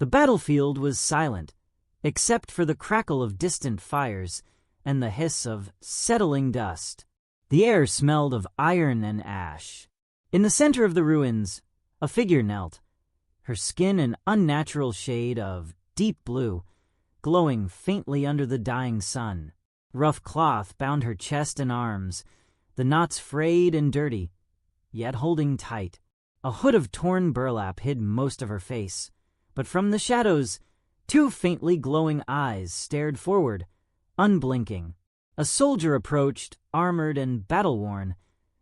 The battlefield was silent, except for the crackle of distant fires and the hiss of settling dust. The air smelled of iron and ash. In the center of the ruins, a figure knelt, her skin an unnatural shade of deep blue, glowing faintly under the dying sun. Rough cloth bound her chest and arms, the knots frayed and dirty, yet holding tight. A hood of torn burlap hid most of her face, but from the shadows, two faintly glowing eyes stared forward, unblinking. A soldier approached, armored and battle-worn,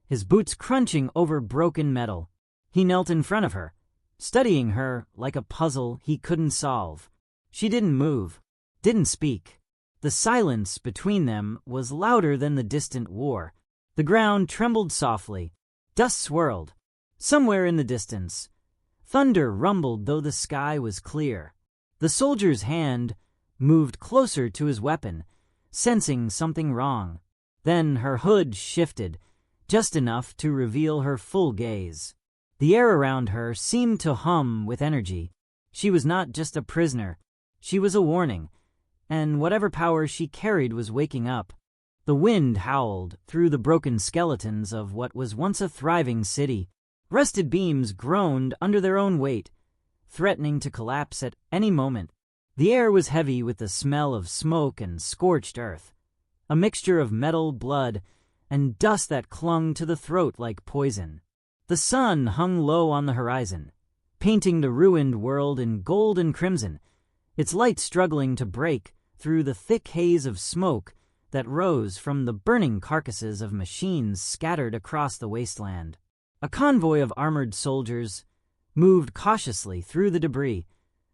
his boots crunching over broken metal. He knelt in front of her, studying her like a puzzle he couldn't solve. She didn't move, didn't speak. The silence between them was louder than the distant war. The ground trembled softly. Dust swirled. Somewhere in the distance, thunder rumbled though the sky was clear. The soldier's hand moved closer to his weapon, sensing something wrong. Then her hood shifted, just enough to reveal her full gaze. The air around her seemed to hum with energy. She was not just a prisoner, she was a warning, and whatever power she carried was waking up. The wind howled through the broken skeletons of what was once a thriving city. Rusted beams groaned under their own weight, threatening to collapse at any moment. The air was heavy with the smell of smoke and scorched earth, a mixture of metal, blood, and dust that clung to the throat like poison. The sun hung low on the horizon, painting the ruined world in gold and crimson, its light struggling to break through the thick haze of smoke that rose from the burning carcasses of machines scattered across the wasteland. A convoy of armored soldiers moved cautiously through the debris,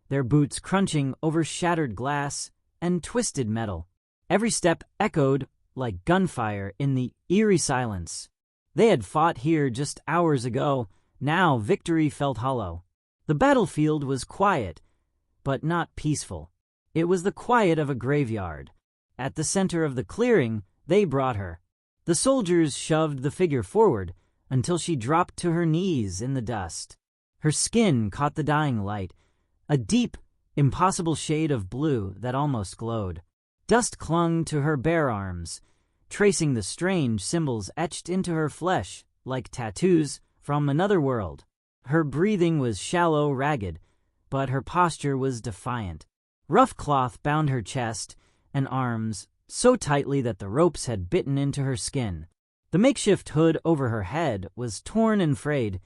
their boots crunching over shattered glass and twisted metal. Every step echoed like gunfire in the eerie silence. They had fought here just hours ago. Now victory felt hollow. The battlefield was quiet, but not peaceful. It was the quiet of a graveyard. At the center of the clearing, they brought her. The soldiers shoved the figure forward until she dropped to her knees in the dust. Her skin caught the dying light, a deep, impossible shade of blue that almost glowed. Dust clung to her bare arms, tracing the strange symbols etched into her flesh like tattoos from another world. Her breathing was shallow, ragged, but her posture was defiant. Rough cloth bound her chest and arms so tightly that the ropes had bitten into her skin. The makeshift hood over her head was torn and frayed,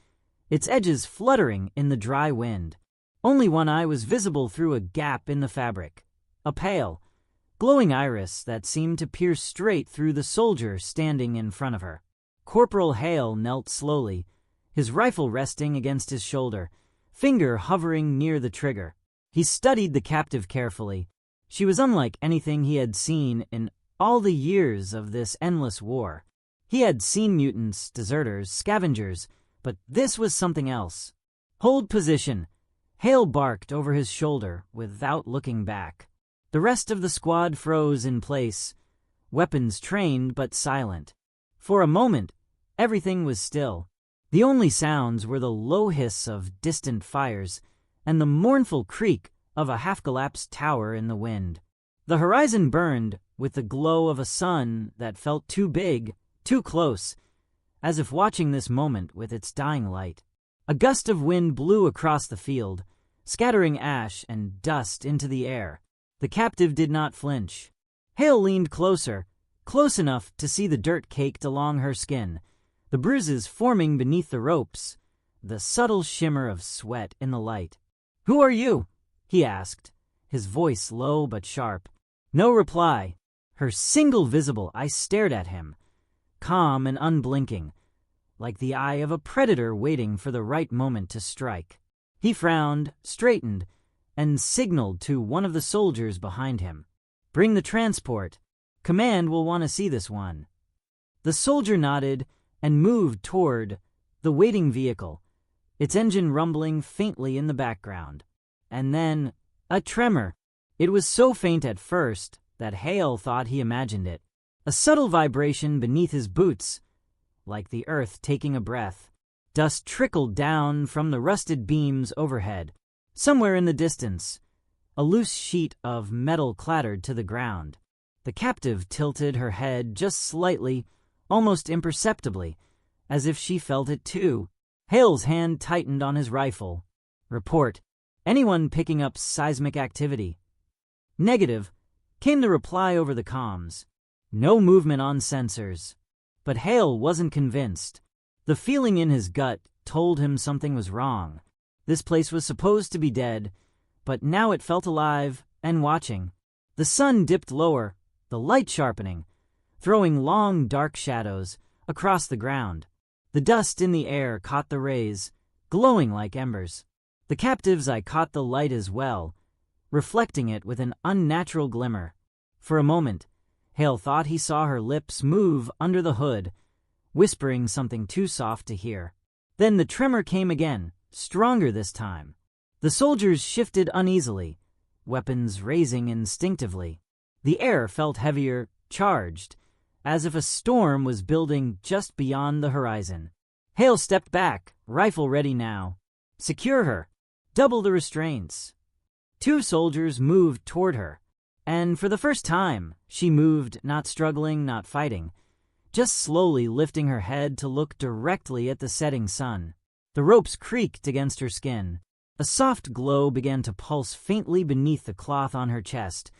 its edges fluttering in the dry wind. Only one eye was visible through a gap in the fabric, a pale, glowing iris that seemed to pierce straight through the soldier standing in front of her. Corporal Hale knelt slowly, his rifle resting against his shoulder, finger hovering near the trigger. He studied the captive carefully. She was unlike anything he had seen in all the years of this endless war. He had seen mutants, deserters, scavengers, but this was something else. "Hold position," Hale barked over his shoulder without looking back. The rest of the squad froze in place, weapons trained but silent. For a moment, everything was still. The only sounds were the low hiss of distant fires and the mournful creak of a half-collapsed tower in the wind. The horizon burned with the glow of a sun that felt too big, too close, as if watching this moment with its dying light. A gust of wind blew across the field, scattering ash and dust into the air. The captive did not flinch. Hale leaned closer, close enough to see the dirt caked along her skin, the bruises forming beneath the ropes, the subtle shimmer of sweat in the light. "Who are you?" he asked, his voice low but sharp. No reply. Her single visible eye stared at him, calm and unblinking, like the eye of a predator waiting for the right moment to strike. He frowned, straightened, and signaled to one of the soldiers behind him. "Bring the transport. Command will want to see this one." The soldier nodded and moved toward the waiting vehicle, its engine rumbling faintly in the background. And then a tremor. It was so faint at first that Hale thought he imagined it. A subtle vibration beneath his boots, like the earth taking a breath. Dust trickled down from the rusted beams overhead. Somewhere in the distance, a loose sheet of metal clattered to the ground. The captive tilted her head just slightly, almost imperceptibly, as if she felt it too. Hale's hand tightened on his rifle. "Report. Anyone picking up seismic activity?" "Negative," came the reply over the comms. "No movement on sensors." But Hale wasn't convinced. The feeling in his gut told him something was wrong. This place was supposed to be dead, but now it felt alive and watching. The sun dipped lower, the light sharpening, throwing long dark shadows across the ground. The dust in the air caught the rays, glowing like embers. The captive's eye caught the light as well, reflecting it with an unnatural glimmer. For a moment, Hale thought he saw her lips move under the hood, whispering something too soft to hear. Then the tremor came again, stronger this time. The soldiers shifted uneasily, weapons raising instinctively. The air felt heavier, charged, as if a storm was building just beyond the horizon. Hale stepped back, rifle ready now. "Secure her. Double the restraints." 2 soldiers moved toward her, and for the first time, she moved, not struggling, not fighting, just slowly lifting her head to look directly at the setting sun. The ropes creaked against her skin. A soft glow began to pulse faintly beneath the cloth on her chest,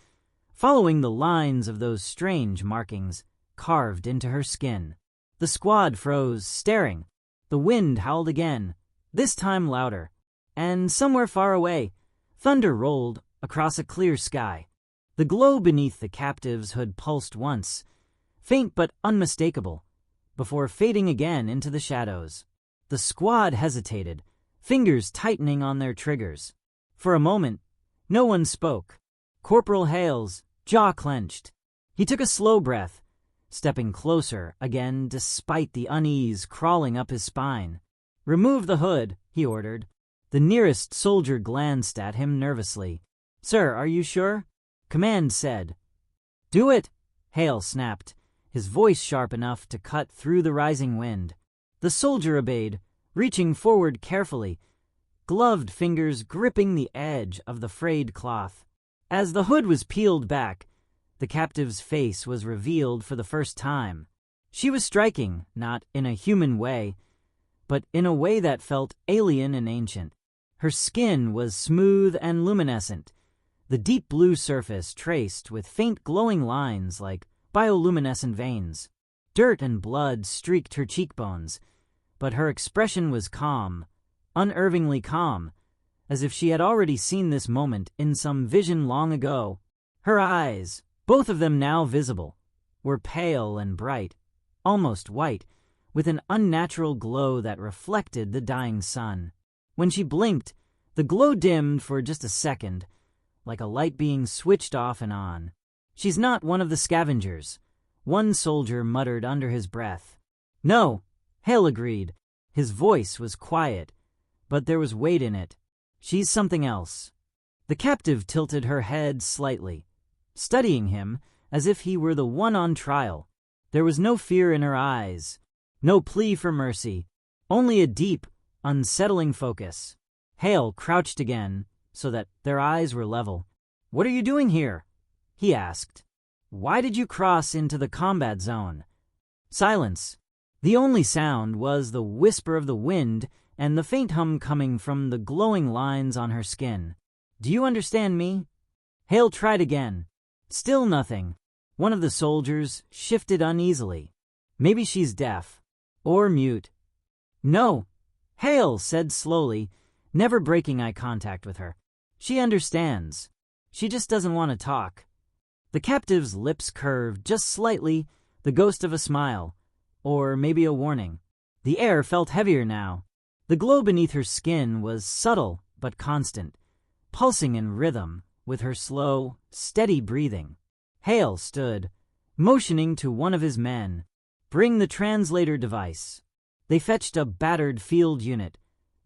following the lines of those strange markings carved into her skin. The squad froze, staring. The wind howled again, this time louder, and somewhere far away, thunder rolled across a clear sky. The glow beneath the captive's hood pulsed once, faint but unmistakable, before fading again into the shadows. The squad hesitated, fingers tightening on their triggers. For a moment, no one spoke. Corporal Hale's jaw clenched. He took a slow breath, stepping closer again despite the unease crawling up his spine. "Remove the hood," he ordered. The nearest soldier glanced at him nervously. "Sir, are you sure?" Command said. "Do it," Hale snapped, his voice sharp enough to cut through the rising wind. The soldier obeyed, reaching forward carefully, gloved fingers gripping the edge of the frayed cloth. As the hood was peeled back, the captive's face was revealed for the first time. She was striking, not in a human way, but in a way that felt alien and ancient. Her skin was smooth and luminescent, the deep blue surface traced with faint glowing lines like bioluminescent veins. Dirt and blood streaked her cheekbones, but her expression was calm, unnervingly calm, as if she had already seen this moment in some vision long ago. Her eyes, both of them now visible, were pale and bright, almost white, with an unnatural glow that reflected the dying sun. When she blinked, the glow dimmed for just a second, like a light being switched off and on. "She's not one of the scavengers," one soldier muttered under his breath. "No," Hale agreed. His voice was quiet, but there was weight in it. "She's something else." The captive tilted her head slightly, studying him as if he were the one on trial. There was no fear in her eyes, no plea for mercy, only a deep, unsettling focus. Hale crouched again so that their eyes were level. "What are you doing here?" he asked. "Why did you cross into the combat zone?" Silence. The only sound was the whisper of the wind and the faint hum coming from the glowing lines on her skin. "Do you understand me?" Hale tried again. Still nothing. One of the soldiers shifted uneasily. "Maybe she's deaf. Or mute." "No," Hale said slowly, never breaking eye contact with her. "She understands. She just doesn't want to talk." The captive's lips curved just slightly, the ghost of a smile, or maybe a warning. The air felt heavier now. The glow beneath her skin was subtle but constant, pulsing in rhythm with her slow, steady breathing. Hale stood, motioning to one of his men. "Bring the translator device." They fetched a battered field unit,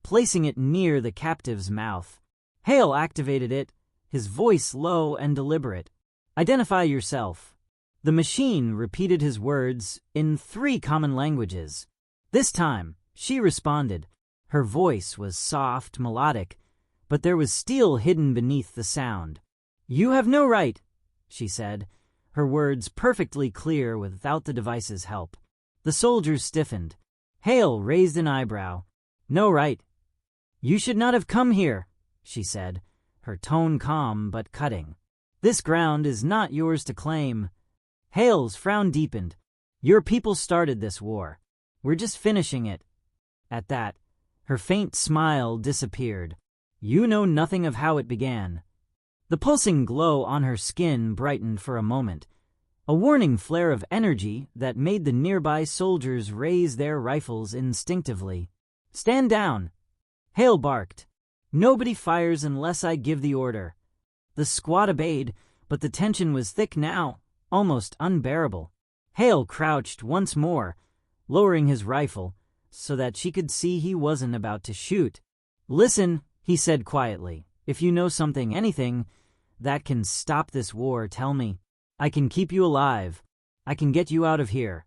placing it near the captive's mouth. Hale activated it, his voice low and deliberate. "Identify yourself." The machine repeated his words in 3 common languages. This time, she responded. Her voice was soft, melodic, but there was steel hidden beneath the sound. "You have no right," she said, her words perfectly clear without the device's help. The soldiers stiffened. Hale raised an eyebrow. "No right. You should not have come here," she said, her tone calm but cutting. "This ground is not yours to claim." Hale's frown deepened. "Your people started this war. We're just finishing it." At that, her faint smile disappeared. "You know nothing of how it began." The pulsing glow on her skin brightened for a moment, a warning flare of energy that made the nearby soldiers raise their rifles instinctively. "Stand down," Hale barked. "Nobody fires unless I give the order." The squad obeyed, but the tension was thick now, almost unbearable. Hale crouched once more, lowering his rifle so that she could see he wasn't about to shoot. "Listen," he said quietly. "If you know something, anything, that can stop this war, tell me. I can keep you alive. I can get you out of here."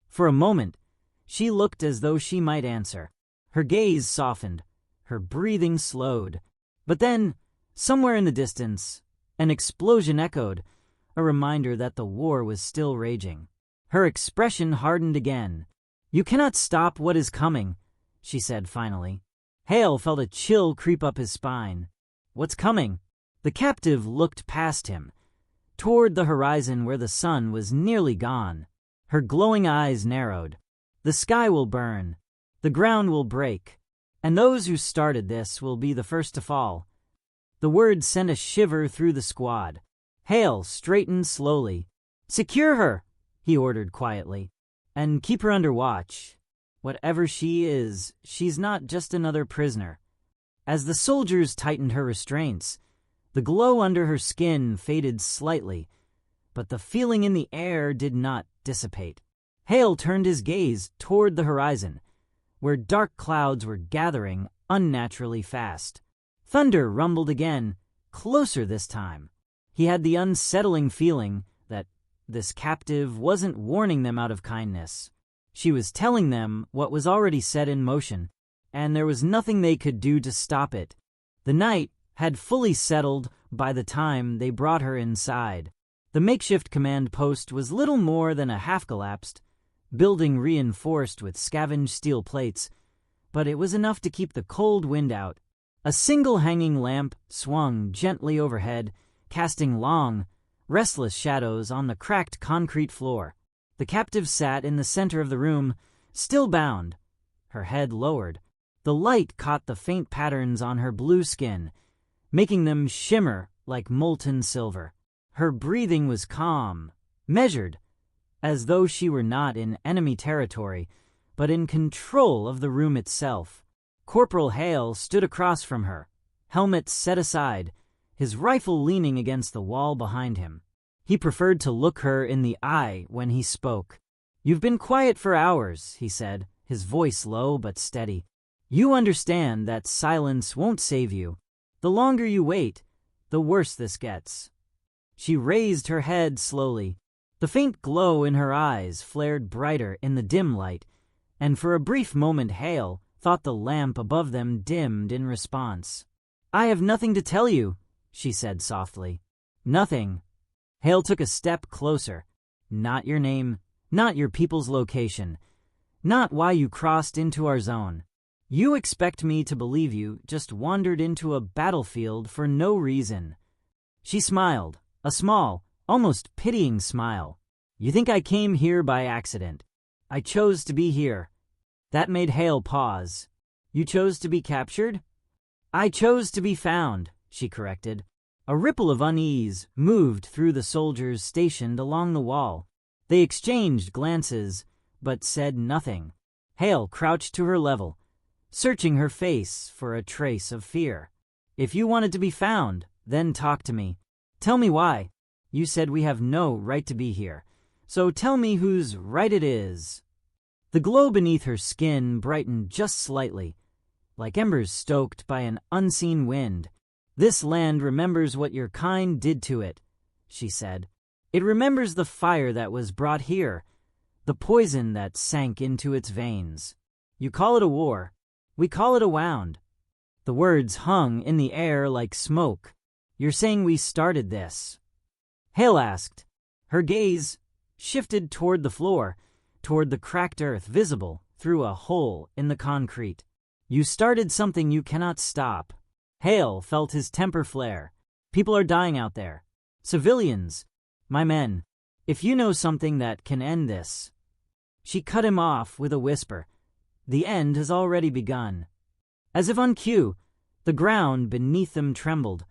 For a moment, she looked as though she might answer. Her gaze softened, her breathing slowed. But then, somewhere in the distance, an explosion echoed, a reminder that the war was still raging. Her expression hardened again. "You cannot stop what is coming," she said finally. Hale felt a chill creep up his spine. "What's coming?" The captive looked past him, toward the horizon where the sun was nearly gone. Her glowing eyes narrowed. "The sky will burn, the ground will break, and those who started this will be the first to fall." The words sent a shiver through the squad. Hale straightened slowly. "Secure her," he ordered quietly, "and keep her under watch. Whatever she is, she's not just another prisoner." As the soldiers tightened her restraints, the glow under her skin faded slightly, but the feeling in the air did not dissipate. Hale turned his gaze toward the horizon, where dark clouds were gathering unnaturally fast. Thunder rumbled again, closer this time. He had the unsettling feeling that this captive wasn't warning them out of kindness. She was telling them what was already set in motion, and there was nothing they could do to stop it. The night had fully settled by the time they brought her inside. The makeshift command post was little more than a half-collapsed building reinforced with scavenged steel plates, but it was enough to keep the cold wind out. A single hanging lamp swung gently overhead, casting long, restless shadows on the cracked concrete floor. The captive sat in the center of the room, still bound, her head lowered. The light caught the faint patterns on her blue skin, making them shimmer like molten silver. Her breathing was calm, measured, as though she were not in enemy territory, but in control of the room itself. Corporal Hale stood across from her, helmet set aside, his rifle leaning against the wall behind him. He preferred to look her in the eye when he spoke. "You've been quiet for hours," he said, his voice low but steady. "You understand that silence won't save you. The longer you wait, the worse this gets." She raised her head slowly. The faint glow in her eyes flared brighter in the dim light, and for a brief moment Hale thought the lamp above them dimmed in response. "I have nothing to tell you," she said softly. "Nothing." Hale took a step closer. "Not your name, not your people's location, not why you crossed into our zone. You expect me to believe you just wandered into a battlefield for no reason." She smiled, a small, almost pitying smile. "You think I came here by accident. I chose to be here." That made Hale pause. "You chose to be captured?" "I chose to be found," she corrected. A ripple of unease moved through the soldiers stationed along the wall. They exchanged glances, but said nothing. Hale crouched to her level, searching her face for a trace of fear. "If you wanted to be found, then talk to me. Tell me why. You said we have no right to be here, so tell me whose right it is." The glow beneath her skin brightened just slightly, like embers stoked by an unseen wind. "This land remembers what your kind did to it," she said. "It remembers the fire that was brought here, the poison that sank into its veins. You call it a war. We call it a wound. The words hung in the air like smoke. "You're saying we started this?" Hale asked. Her gaze shifted toward the floor, toward the cracked earth visible through a hole in the concrete. "You started something you cannot stop." Hale felt his temper flare. "People are dying out there. Civilians. My men. If you know something that can end this." She cut him off with a whisper. "The end has already begun." As if on cue, the ground beneath them trembled,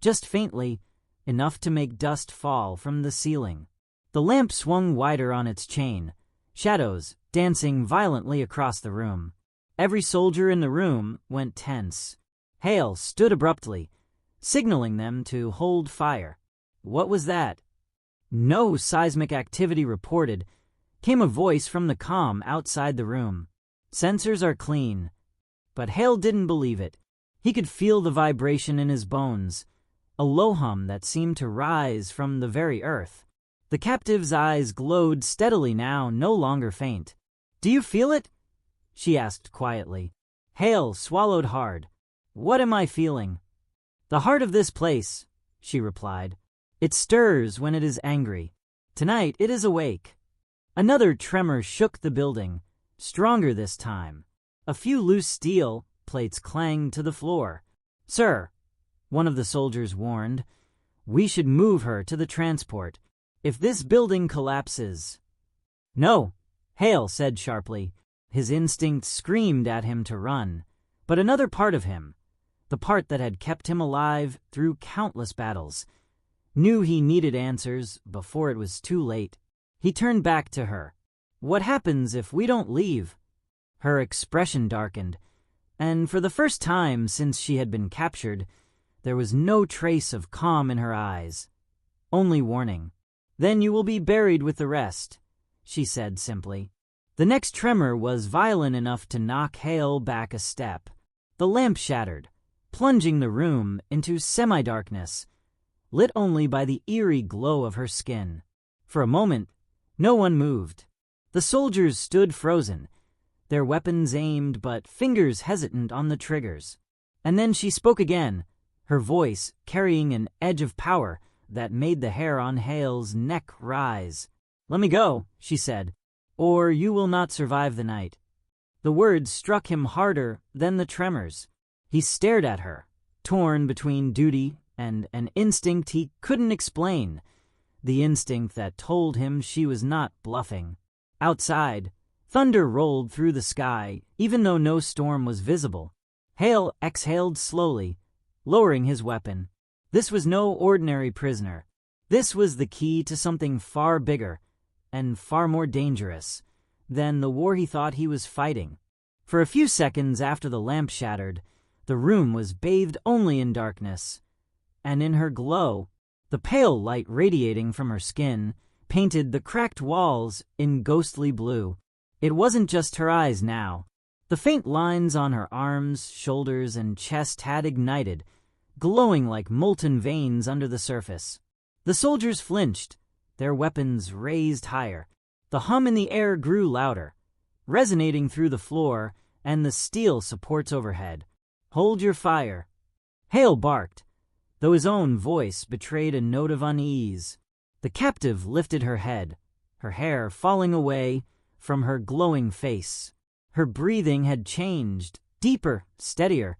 just faintly, enough to make dust fall from the ceiling. The lamp swung wider on its chain, shadows dancing violently across the room. Every soldier in the room went tense. Hale stood abruptly, signaling them to hold fire. "What was that?" "No seismic activity reported," came a voice from the comm outside the room. "Sensors are clean." But Hale didn't believe it. He could feel the vibration in his bones, a low hum that seemed to rise from the very earth. The captive's eyes glowed steadily now, no longer faint. "Do you feel it?" she asked quietly. Hale swallowed hard. "What am I feeling?" "The heart of this place," she replied. "It stirs when it is angry. Tonight it is awake." Another tremor shook the building, stronger this time. A few loose steel plates clanged to the floor. "Sir," one of the soldiers warned, "we should move her to the transport. If this building collapses—" "No," Hale said sharply. His instinct screamed at him to run. But another part of him, the part that had kept him alive through countless battles, knew he needed answers before it was too late. He turned back to her. "What happens if we don't leave?" Her expression darkened, and for the first time since she had been captured, there was no trace of calm in her eyes. Only warning. "Then you will be buried with the rest," she said simply. The next tremor was violent enough to knock Hale back a step. The lamp shattered, plunging the room into semi-darkness, lit only by the eerie glow of her skin. For a moment, no one moved. The soldiers stood frozen, their weapons aimed but fingers hesitant on the triggers. And then she spoke again, her voice carrying an edge of power that made the hair on Hale's neck rise. "Let me go," she said, "or you will not survive the night." The words struck him harder than the tremors. He stared at her, torn between duty and an instinct he couldn't explain, the instinct that told him she was not bluffing. Outside, thunder rolled through the sky, even though no storm was visible. Hale exhaled slowly, lowering his weapon. This was no ordinary prisoner. This was the key to something far bigger and far more dangerous than the war he thought he was fighting. For a few seconds after the lamp shattered, the room was bathed only in darkness, and in her glow, the pale light radiating from her skin painted the cracked walls in ghostly blue. It wasn't just her eyes now. The faint lines on her arms, shoulders, and chest had ignited, glowing like molten veins under the surface. The soldiers flinched, their weapons raised higher. The hum in the air grew louder, resonating through the floor and the steel supports overhead. "Hold your fire," Hale barked, though his own voice betrayed a note of unease. The captive lifted her head, her hair falling away from her glowing face. Her breathing had changed, deeper, steadier,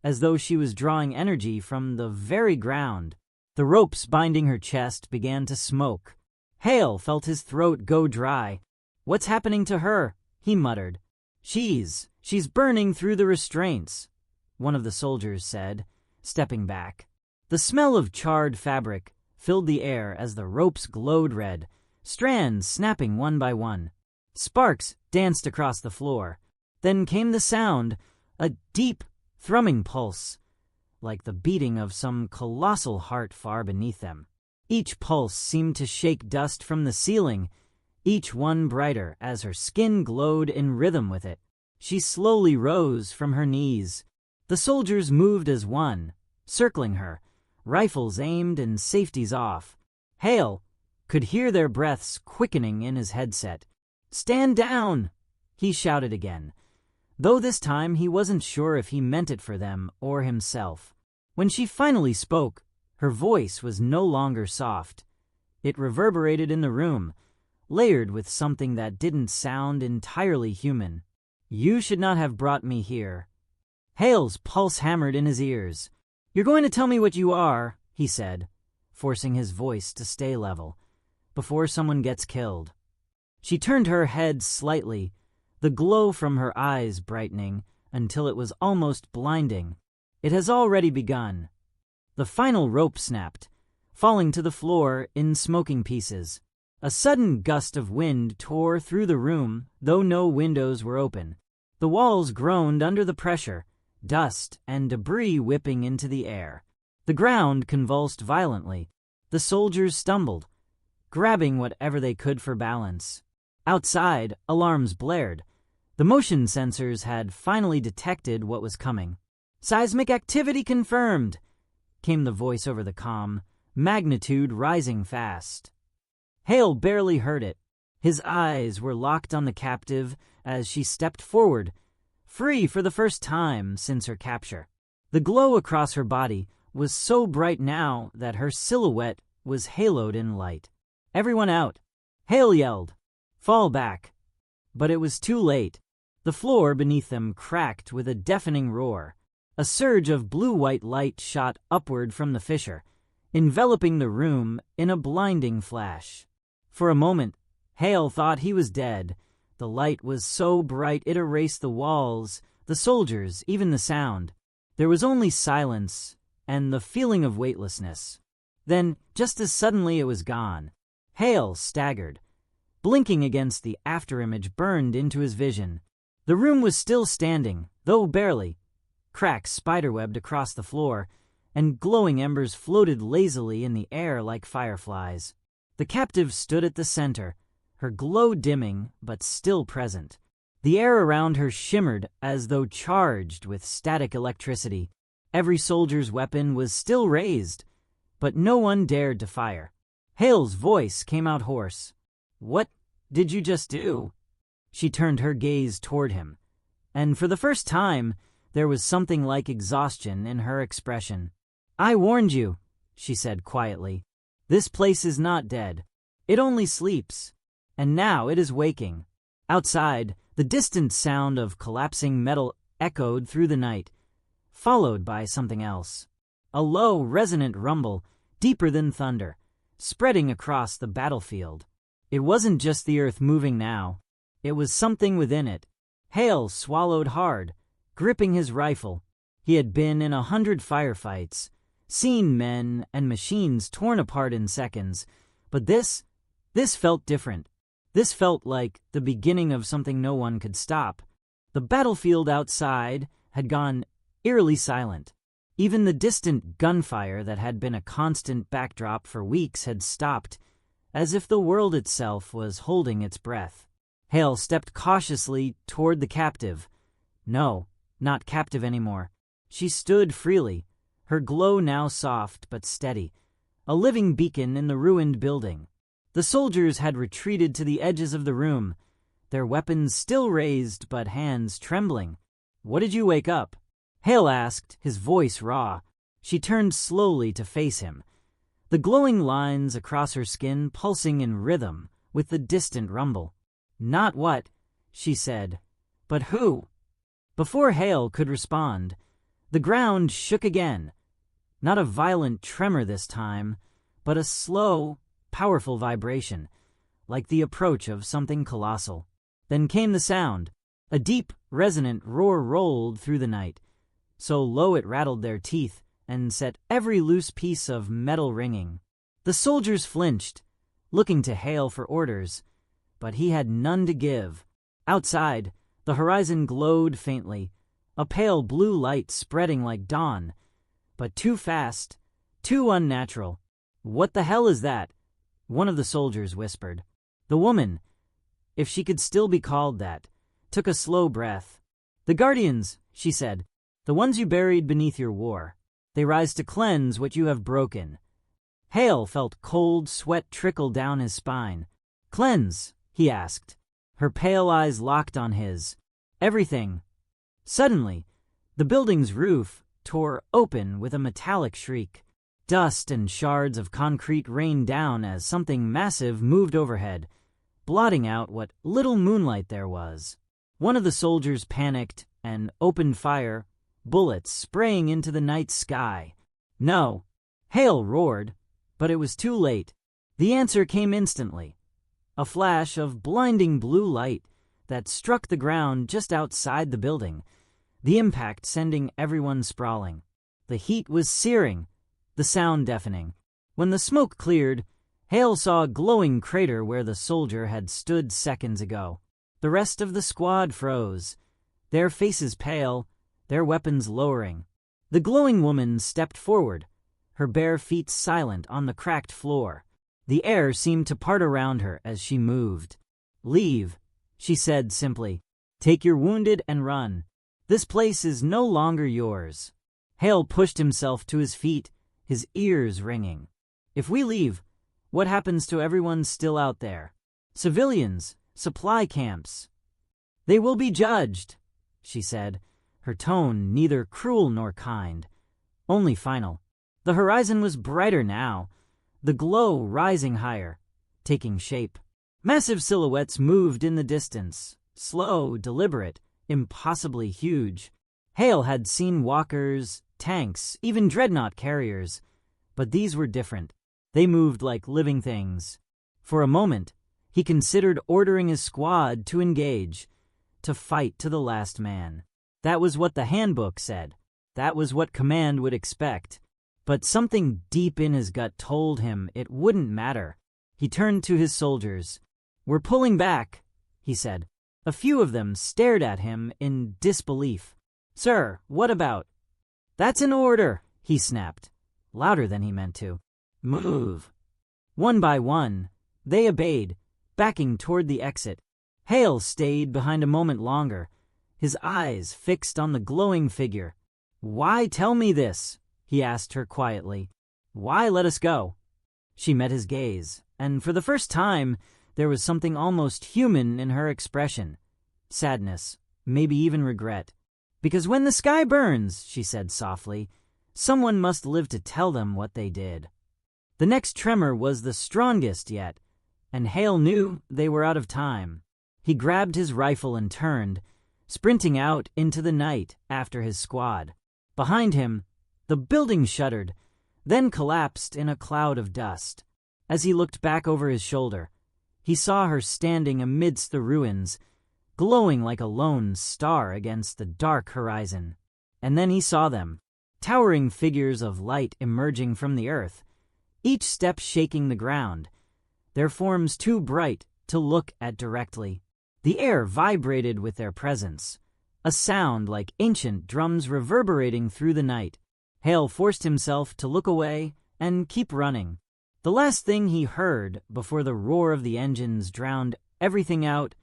as though she was drawing energy from the very ground. The ropes binding her chest began to smoke. Hale felt his throat go dry. "What's happening to her?" he muttered. She's burning through the restraints," one of the soldiers said, stepping back. The smell of charred fabric filled the air as the ropes glowed red, strands snapping one by one. Sparks danced across the floor. Then came the sound, a deep, thrumming pulse, like the beating of some colossal heart far beneath them. Each pulse seemed to shake dust from the ceiling, each one brighter as her skin glowed in rhythm with it. She slowly rose from her knees. The soldiers moved as one, circling her, rifles aimed and safeties off. Hale could hear their breaths quickening in his headset. "Stand down!" he shouted again, though this time he wasn't sure if he meant it for them or himself. When she finally spoke, her voice was no longer soft. It reverberated in the room, layered with something that didn't sound entirely human. "You should not have brought me here." Hale's pulse hammered in his ears. "You're going to tell me what you are," he said, forcing his voice to stay level, "before someone gets killed." She turned her head slightly, the glow from her eyes brightening until it was almost blinding. "It has already begun." The final rope snapped, falling to the floor in smoking pieces. A sudden gust of wind tore through the room, though no windows were open. The walls groaned under the pressure, dust and debris whipping into the air. The ground convulsed violently. The soldiers stumbled, grabbing whatever they could for balance. Outside, alarms blared. The motion sensors had finally detected what was coming. "Seismic activity confirmed," came the voice over the comm, magnitude rising fast. Hale barely heard it. His eyes were locked on the captive as she stepped forward, free for the first time since her capture. The glow across her body was so bright now that her silhouette was haloed in light. "Everyone out!" Hale yelled. "Fall back!" But it was too late. The floor beneath them cracked with a deafening roar. A surge of blue-white light shot upward from the fissure, enveloping the room in a blinding flash. For a moment, Hale thought he was dead. The light was so bright it erased the walls, the soldiers, even the sound. There was only silence and the feeling of weightlessness. Then, just as suddenly, it was gone. Hale staggered. Blinking against the afterimage burned into his vision. The room was still standing, though barely. Cracks spiderwebbed across the floor, and glowing embers floated lazily in the air like fireflies. The captive stood at the center, her glow dimming but still present. The air around her shimmered as though charged with static electricity. Every soldier's weapon was still raised, but no one dared to fire. Hale's voice came out hoarse. "What did you just do?" She turned her gaze toward him, and for the first time, there was something like exhaustion in her expression. "I warned you," she said quietly. "This place is not dead. It only sleeps. And now it is waking." Outside, the distant sound of collapsing metal echoed through the night, followed by something else. A low, resonant rumble, deeper than thunder, spreading across the battlefield. It wasn't just the earth moving now. It was something within it. Hale swallowed hard, gripping his rifle. He had been in 100 firefights, seen men and machines torn apart in seconds, but this felt different. This felt like the beginning of something no one could stop. The battlefield outside had gone eerily silent. Even the distant gunfire that had been a constant backdrop for weeks had stopped, as if the world itself was holding its breath. Hale stepped cautiously toward the captive. No, not captive anymore. She stood freely, her glow now soft but steady, a living beacon in the ruined building. The soldiers had retreated to the edges of the room, their weapons still raised but hands trembling. "What did you wake up?" Hale asked, his voice raw. She turned slowly to face him, the glowing lines across her skin pulsing in rhythm with the distant rumble. "Not what," she said, "but who?" Before Hale could respond, the ground shook again. Not a violent tremor this time, but a slow, powerful vibration, like the approach of something colossal. Then came the sound. A deep, resonant roar rolled through the night, so low it rattled their teeth and set every loose piece of metal ringing. The soldiers flinched, looking to Hale for orders, but he had none to give. Outside, the horizon glowed faintly, a pale blue light spreading like dawn, but too fast, too unnatural. "What the hell is that?" one of the soldiers whispered. The woman, if she could still be called that, took a slow breath. "The Guardians," she said, "the ones you buried beneath your war. They rise to cleanse what you have broken." Hale felt cold sweat trickle down his spine. "Cleanse?" he asked. Her pale eyes locked on his. "Everything. Suddenly, the building's roof tore open with a metallic shriek. Dust and shards of concrete rained down as something massive moved overhead, blotting out what little moonlight there was. One of the soldiers panicked and opened fire, bullets spraying into the night sky. "No!" Hale roared, but it was too late. The answer came instantly. A flash of blinding blue light that struck the ground just outside the building, the impact sending everyone sprawling. The heat was searing, the sound deafening. When the smoke cleared, Hale saw a glowing crater where the soldier had stood seconds ago. The rest of the squad froze, their faces pale, their weapons lowering. The glowing woman stepped forward, her bare feet silent on the cracked floor. The air seemed to part around her as she moved. "Leave," she said simply. "Take your wounded and run. This place is no longer yours." Hale pushed himself to his feet, his ears ringing. "If we leave, what happens to everyone still out there? Civilians, supply camps." "They will be judged," she said, her tone neither cruel nor kind, only final. The horizon was brighter now, the glow rising higher, taking shape. Massive silhouettes moved in the distance, slow, deliberate, impossibly huge. Hale had seen walkers, tanks, even dreadnought carriers, but these were different. They moved like living things. For a moment, he considered ordering his squad to engage, to fight to the last man. That was what the handbook said. That was what command would expect. But something deep in his gut told him it wouldn't matter. He turned to his soldiers. "We're pulling back," he said. A few of them stared at him in disbelief. "Sir, what about?" "That's an order," he snapped, louder than he meant to. "Move." One by one, they obeyed, backing toward the exit. Hale stayed behind a moment longer, his eyes fixed on the glowing figure. "Why tell me this?" he asked her quietly. "Why let us go?" She met his gaze, and for the first time, there was something almost human in her expression. Sadness, maybe even regret. "Because when the sky burns," she said softly, "someone must live to tell them what they did." The next tremor was the strongest yet, and Hale knew they were out of time. He grabbed his rifle and turned, sprinting out into the night after his squad. Behind him, the building shuddered, then collapsed in a cloud of dust. As he looked back over his shoulder, he saw her standing amidst the ruins, glowing like a lone star against the dark horizon. And then he saw them, towering figures of light emerging from the earth, each step shaking the ground, their forms too bright to look at directly. The air vibrated with their presence, a sound like ancient drums reverberating through the night. Hale forced himself to look away and keep running. The last thing he heard before the roar of the engines drowned everything out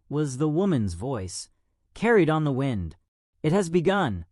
was the woman's voice, carried on the wind. "It has begun."